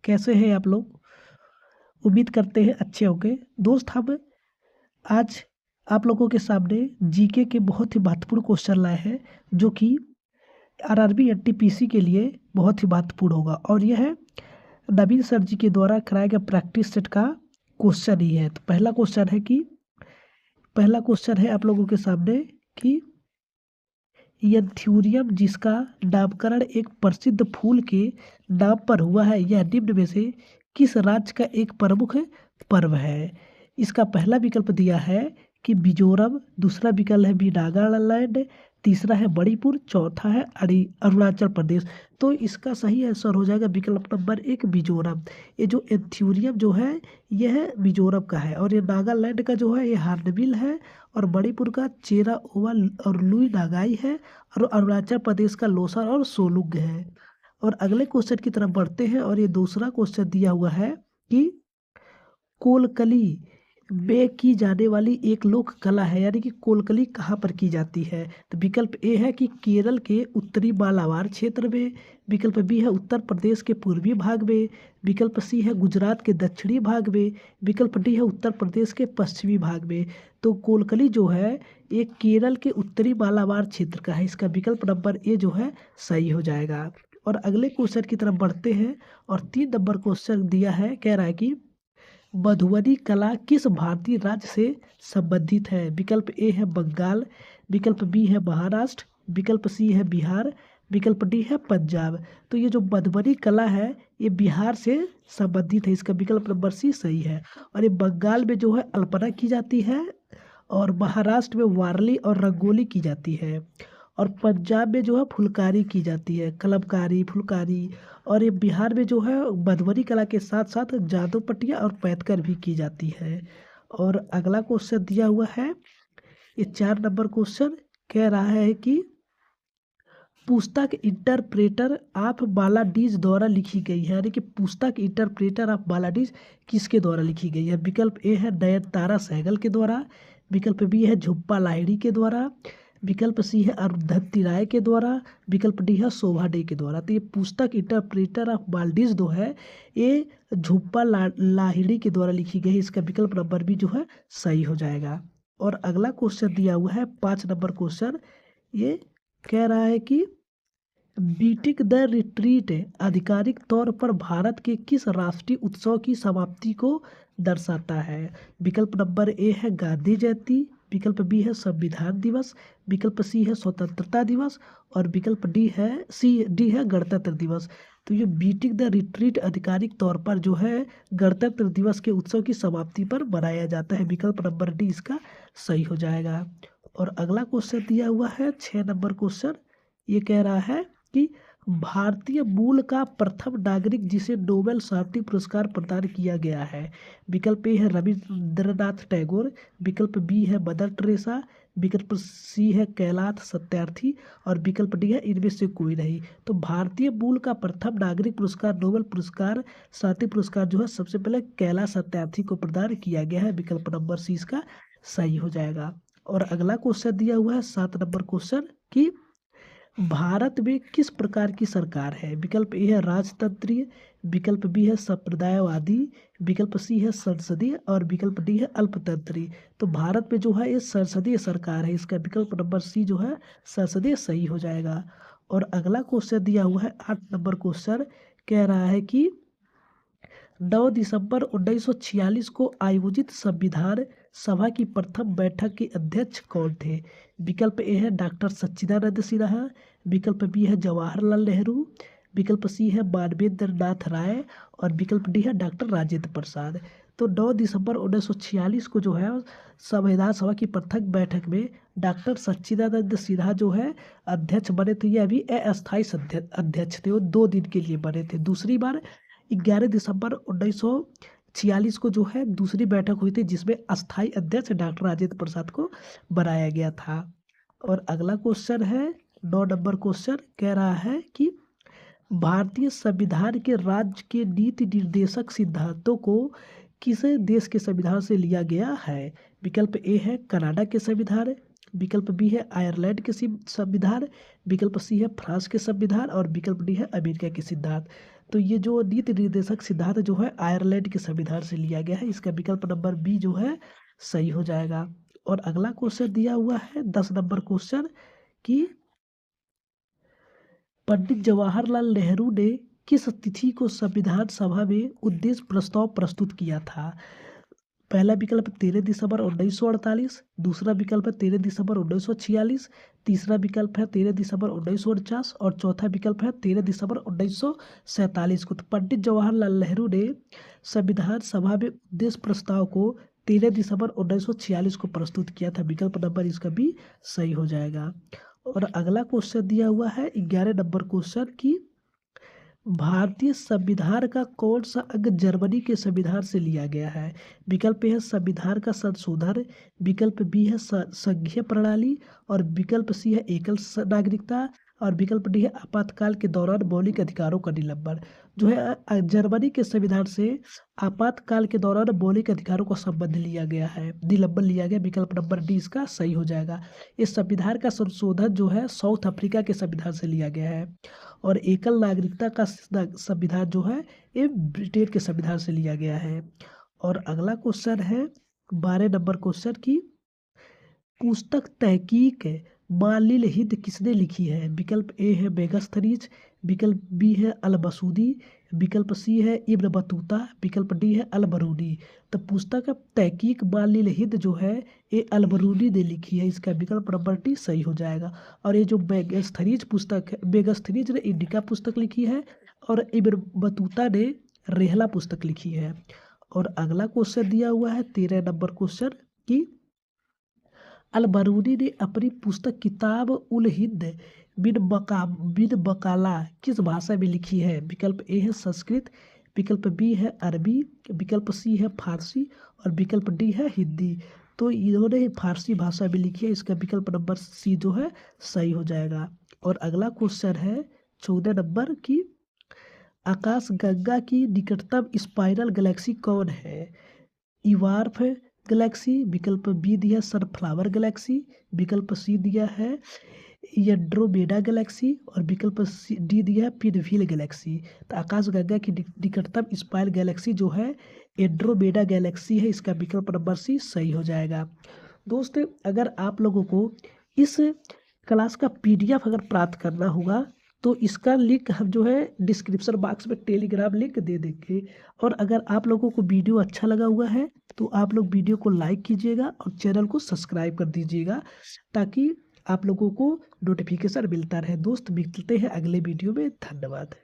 कैसे हैं आप लोग। उम्मीद करते हैं अच्छे होंगे। दोस्त, हम आज आप लोगों के सामने जीके के बहुत ही महत्वपूर्ण क्वेश्चन लाए हैं, जो कि आरआरबी एनटीपीसी के लिए बहुत ही महत्वपूर्ण होगा। और यह है नवीन सर जी के द्वारा कराए गए प्रैक्टिस सेट का क्वेश्चन ही है। तो पहला क्वेश्चन है आप लोगों के सामने कि एंथ्यूरियम, जिसका नामकरण एक प्रसिद्ध फूल के नाम पर हुआ है, यह निम्न में से किस राज्य का एक प्रमुख पर्व है। इसका पहला विकल्प दिया है कि मिजोरम, दूसरा विकल्प है बी नागालैंड, तीसरा है मणिपुर, चौथा है अरुणाचल प्रदेश। तो इसका सही आंसर हो जाएगा विकल्प नंबर 1 मिजोरम। ये जो एंथ्यूरियम जो है यह मिजोरम का है, और ये नागालैंड का जो है ये हार्नबिल है, और मणिपुर का चेरा ओवा और लुई नागाई है, और अरुणाचल प्रदेश का लोसार और सोलुंग है। और अगले क्वेश्चन की तरफ बढ़ते हैं, और ये दूसरा क्वेश्चन दिया हुआ है कि कोलकली में की जाने वाली एक लोक कला है, यानी कि कोलकली कहाँ पर की जाती है। तो विकल्प ए है कि केरल के उत्तरी मालाबार क्षेत्र में, विकल्प बी है उत्तर प्रदेश के पूर्वी भाग में, विकल्प सी है गुजरात के दक्षिणी भाग में, विकल्प डी है उत्तर प्रदेश के पश्चिमी भाग में। तो कोलकली जो है ये केरल के उत्तरी मालाबार क्षेत्र का है। इसका विकल्प नंबर ए जो है सही हो जाएगा। और अगले क्वेश्चन की तरफ बढ़ते हैं, और 3 नंबर क्वेश्चन दिया है, कह रहा है कि मधुबनी कला किस भारतीय राज्य से संबंधित है। विकल्प ए है बंगाल, विकल्प बी है महाराष्ट्र, विकल्प सी है बिहार, विकल्प डी है पंजाब। तो ये जो मधुबनी कला है ये बिहार से संबंधित है। इसका विकल्प नंबर सी सही है। और ये बंगाल में जो है अल्पना की जाती है, और महाराष्ट्र में वारली और रंगोली की जाती है, और पंजाब में जो है फुलकारी की जाती है, कलमकारी, फुलकारी। और ये बिहार में जो है मधुबनी कला के साथ साथ जादू पटिया और पैतकर भी की जाती है। और अगला क्वेश्चन दिया हुआ है, ये 4 नंबर क्वेश्चन कह रहा है कि पुस्तक इंटरप्रेटर ऑफ बालाडीज द्वारा लिखी गई है, यानी कि पुस्तक इंटरप्रेटर ऑफ बालाडीज किसके द्वारा लिखी गई है। विकल्प ए है नयनतारा सहगल के द्वारा, विकल्प बी है झुम्पा लाहिड़ी के द्वारा, विकल्प सी है अरुंधति राय के द्वारा, विकल्प डी है शोभा डे के द्वारा। तो ये पुस्तक इंटरप्रेटर ऑफ बाल्डीज जो है ये झुम्पा लाहिड़ी के द्वारा लिखी गई है। इसका विकल्प नंबर भी जो है सही हो जाएगा। और अगला क्वेश्चन दिया हुआ है 5 नंबर क्वेश्चन, ये कह रहा है कि बीटिंग द रिट्रीट आधिकारिक तौर पर भारत के किस राष्ट्रीय उत्सव की समाप्ति को दर्शाता है। विकल्प नंबर ए है गांधी जयंती, विकल्प बी है संविधान दिवस, विकल्प सी है स्वतंत्रता दिवस, और विकल्प डी है गणतंत्र दिवस। तो ये बीटिंग द रिट्रीट आधिकारिक तौर पर जो है गणतंत्र दिवस के उत्सव की समाप्ति पर मनाया जाता है। विकल्प नंबर डी इसका सही हो जाएगा। और अगला क्वेश्चन दिया हुआ है 6 नंबर क्वेश्चन, ये कह रहा है कि भारतीय मूल का प्रथम नागरिक जिसे नोबेल शांति पुरस्कार प्रदान किया गया है। विकल्प ए है रविंद्रनाथ टैगोर, विकल्प बी है मदर टेरेसा, विकल्प सी है कैलाश सत्यार्थी, और विकल्प डी है इनमें से कोई नहीं। तो भारतीय मूल का प्रथम नागरिक पुरस्कार नोबेल पुरस्कार शांति पुरस्कार जो है सबसे पहले कैलाश सत्यार्थी को प्रदान किया गया है। विकल्प नंबर सी इसका सही हो जाएगा। और अगला क्वेश्चन दिया हुआ है 7 नंबर क्वेश्चन कि भारत में किस प्रकार की सरकार है। विकल्प ए है राजतंत्रीय, विकल्प बी है संप्रदायवादी, विकल्प सी है संसदीय, और विकल्प डी है अल्पतंत्री। तो भारत में जो है ये संसदीय सरकार है। इसका विकल्प नंबर सी जो है संसदीय सही हो जाएगा। और अगला क्वेश्चन दिया हुआ है 8 नंबर क्वेश्चन, कह रहा है कि 9 दिसंबर 1946 को आयोजित संविधान सभा की प्रथम बैठक के अध्यक्ष कौन थे। विकल्प ए है डॉक्टर सच्चिदानंद सिन्हा, विकल्प बी है जवाहरलाल नेहरू, विकल्प सी है मानवेंद्र नाथ राय, और विकल्प डी है डॉक्टर राजेंद्र प्रसाद। तो 9 दिसंबर 1946 को जो है संविधान सभा की प्रथम बैठक में डॉक्टर सच्चिदानंद सिन्हा जो है अध्यक्ष बने थे। ये अभी अस्थायी अध्यक्ष थे, वो 2 दिन के लिए बने थे। दूसरी बार 11 दिसंबर 1946 को जो है दूसरी बैठक हुई थी, जिसमें अस्थायी अध्यक्ष डॉक्टर राजेंद्र प्रसाद को बनाया गया था। और अगला क्वेश्चन है 9 नंबर क्वेश्चन, कह रहा है कि भारतीय संविधान के राज्य के नीति निर्देशक सिद्धांतों को किस देश के संविधान से लिया गया है। विकल्प ए है कनाडा के संविधान, विकल्प बी है आयरलैंड के संविधान, विकल्प सी है फ्रांस के संविधान, और विकल्प डी है अमेरिका के सिद्धांत। तो ये जो नीति निर्देशक सिद्धांत जो है आयरलैंड के संविधान से लिया गया है। इसका विकल्प नंबर बी जो है सही हो जाएगा। और अगला क्वेश्चन दिया हुआ है 10 नंबर क्वेश्चन कि पंडित जवाहरलाल नेहरू ने किस तिथि को संविधान सभा में उद्देश्य प्रस्ताव प्रस्तुत किया था? पहला विकल्प 13 दिसंबर 1948, दूसरा विकल्प है 13 दिसंबर 1946, तीसरा विकल्प है 13 दिसंबर 1949 और चौथा विकल्प है 13 दिसंबर 1947 को। तो पंडित जवाहरलाल नेहरू ने संविधान सभा में उद्देश्य प्रस्ताव को 13 दिसंबर 1946 को प्रस्तुत किया था। विकल्प नंबर इसका भी सही हो जाएगा। और अगला क्वेश्चन दिया हुआ है 11 नंबर क्वेश्चन की भारतीय संविधान का कौन सा अंग जर्मनी के संविधान से लिया गया है? विकल्प ए है संविधान का संशोधन, विकल्प बी है संघीय प्रणाली और विकल्प सी है एकल नागरिकता और विकल्प डी है आपातकाल के दौरान मौलिक अधिकारों का निलंबन। जो है जर्मनी के संविधान से आपातकाल के दौरान मौलिक अधिकारों का संबंध लिया गया है, निलंबन लिया गया। विकल्प नंबर डी इसका सही हो जाएगा। इस संविधान का संशोधन जो है साउथ अफ्रीका के संविधान से लिया गया है और एकल नागरिकता का संविधान जो है ये ब्रिटेन के संविधान से लिया गया है। और अगला क्वेश्चन है 12 नंबर क्वेश्चन की पुस्तक तहकीक मालिल हिंद किसने लिखी है? विकल्प ए है बेगस्थरीज, विकल्प बी है अल मसूदी, विकल्प सी है इब्न बतूता, विकल्प डी है अल बरूनी। तो पुस्तक तहकीक मालिल हिंद जो है ये अल बरूनी ने लिखी है। इसका विकल्प नंबर डी सही हो जाएगा। और ये जो बेगस्थरीज पुस्तक है, बेगस्थरीज ने इंडिका पुस्तक लिखी है और इब्न बतूता ने रेहला पुस्तक लिखी है। और अगला क्वेश्चन दिया हुआ है 13 नंबर क्वेश्चन की अल बरूनी ने अपनी पुस्तक किताब उल हिंद बिन बकाला किस भाषा में लिखी है? विकल्प ए है संस्कृत, विकल्प बी है अरबी, विकल्प सी है फारसी और विकल्प डी है हिंदी। तो इन्होंने फारसी भाषा में लिखी है। इसका विकल्प नंबर सी जो है सही हो जाएगा। और अगला क्वेश्चन है 14 नंबर की आकाश गंगा की निकटतम स्पाइरल गैलेक्सी कौन है? इवार्फ गैलेक्सी, विकल्प बी दिया सनफ्लावर गैलेक्सी, विकल्प सी दिया है एंड्रोमेडा गैलेक्सी और विकल्प डी दिया है पिनव्हील गैलेक्सी। तो आकाशगंगा की निकटतम स्पाइरल गैलेक्सी जो है एंड्रोमेडा गैलेक्सी है। इसका विकल्प नंबर सी सही हो जाएगा। दोस्तों अगर आप लोगों को इस क्लास का PDF अगर प्राप्त करना होगा तो इसका लिंक हम जो है डिस्क्रिप्शन बॉक्स में टेलीग्राम लिंक दे देंगे। और अगर आप लोगों को वीडियो अच्छा लगा हुआ है तो आप लोग वीडियो को लाइक कीजिएगा और चैनल को सब्सक्राइब कर दीजिएगा ताकि आप लोगों को नोटिफिकेशन मिलता रहे। दोस्त मिलते हैं अगले वीडियो में। धन्यवाद।